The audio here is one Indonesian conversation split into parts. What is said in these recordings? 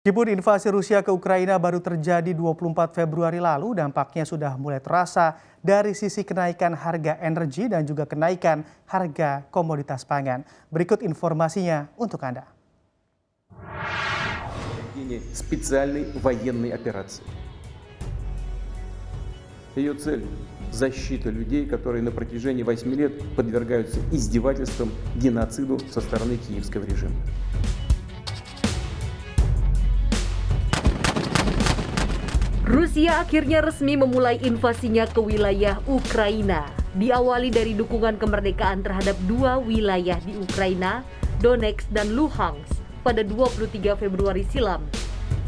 Meskipun invasi Rusia ke Ukraina baru terjadi 24 Februari lalu, dampaknya sudah mulai terasa dari sisi kenaikan harga energi dan juga kenaikan harga komoditas pangan. Berikut informasinya untuk Anda. Специальной военной операции. Ее цель – защита людей, которые на протяжении 8 лет подвергаются издевательствам, геноциду со стороны киевского режима. Rusia akhirnya resmi memulai invasinya ke wilayah Ukraina. Diawali dari dukungan kemerdekaan terhadap dua wilayah di Ukraina, Donetsk dan Luhansk, pada 23 Februari silam.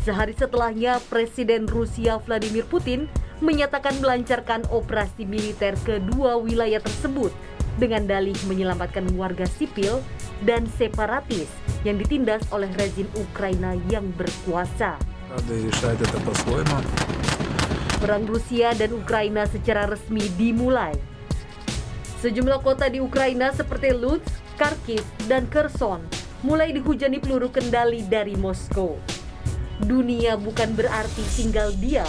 Sehari setelahnya, Presiden Rusia Vladimir Putin menyatakan melancarkan operasi militer ke dua wilayah tersebut dengan dalih menyelamatkan warga sipil dan separatis yang ditindas oleh rezim Ukraina yang berkuasa. Perang Rusia dan Ukraina secara resmi dimulai. Sejumlah kota di Ukraina seperti Lutsk, Kharkiv, dan Kherson mulai dihujani peluru kendali dari Moskow. Dunia bukan berarti tinggal diam.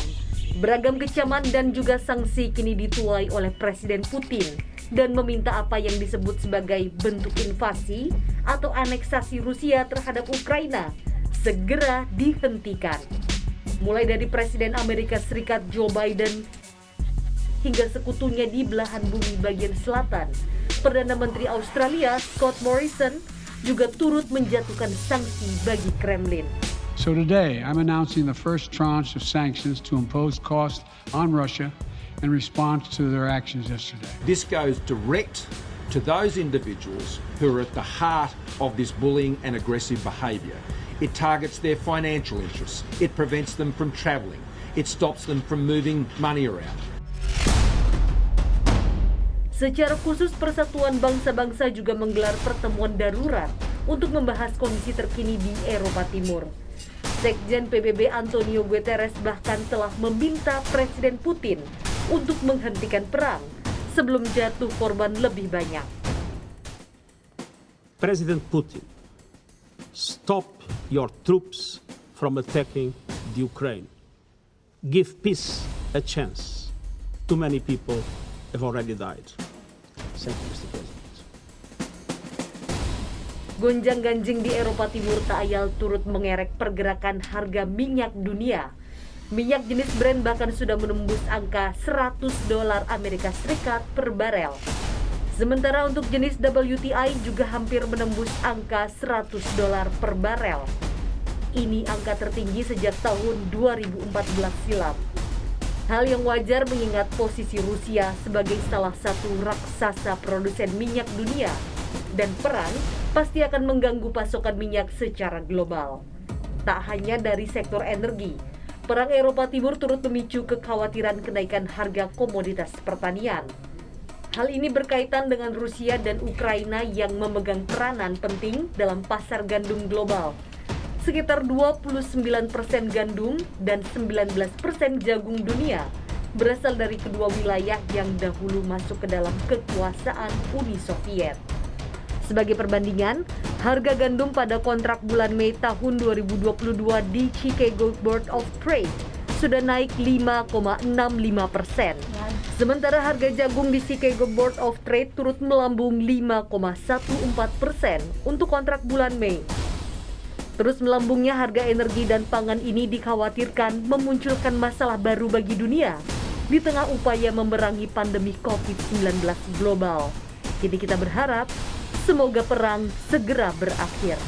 Beragam kecaman dan juga sanksi kini dituai oleh Presiden Putin dan meminta apa yang disebut sebagai bentuk invasi atau aneksasi Rusia terhadap Ukraina segera dihentikan. Mulai dari Presiden Amerika Serikat Joe Biden hingga sekutunya di belahan bumi bagian selatan, Perdana Menteri Australia Scott Morrison juga turut menjatuhkan sanksi bagi Kremlin. So today, I'm announcing the first tranche of sanctions to impose costs on Russia in response to their actions yesterday. This goes direct to those individuals who are at the heart of this bullying and aggressive behaviour. It targets their financial interests. It prevents them from travelling. It stops them from moving money around. Secara khusus, Persatuan Bangsa-Bangsa juga menggelar pertemuan darurat untuk membahas kondisi terkini di Eropa Timur. Sekjen PBB Antonio Guterres bahkan telah meminta Presiden Putin untuk menghentikan perang sebelum jatuh korban lebih banyak. President Putin, stop your troops from attacking the Ukraine. Give peace a chance. Too many people have already died. Thank you, Mr. President. Gonjang-ganjing di Eropa Timur tak ayal turut mengerek pergerakan harga minyak dunia. Minyak jenis Brent bahkan sudah menembus angka $100 Amerika Serikat per barel. Sementara untuk jenis WTI juga hampir menembus angka $100 per barel. Ini angka tertinggi sejak tahun 2014 silam. Hal yang wajar mengingat posisi Rusia sebagai salah satu raksasa produsen minyak dunia. Dan perang pasti akan mengganggu pasokan minyak secara global. Tak hanya dari sektor energi, perang Eropa Timur turut memicu kekhawatiran kenaikan harga komoditas pertanian. Hal ini berkaitan dengan Rusia dan Ukraina yang memegang peranan penting dalam pasar gandum global. Sekitar 29% gandum dan 19% jagung dunia berasal dari kedua wilayah yang dahulu masuk ke dalam kekuasaan Uni Soviet. Sebagai perbandingan, harga gandum pada kontrak bulan Mei tahun 2022 di Chicago Board of Trade sudah naik 5,65%. Sementara harga jagung di Chicago Board of Trade turut melambung 5,14% untuk kontrak bulan Mei. Terus melambungnya harga energi dan pangan ini dikhawatirkan memunculkan masalah baru bagi dunia di tengah upaya memerangi pandemi COVID-19 global. Jadi kita berharap semoga perang segera berakhir.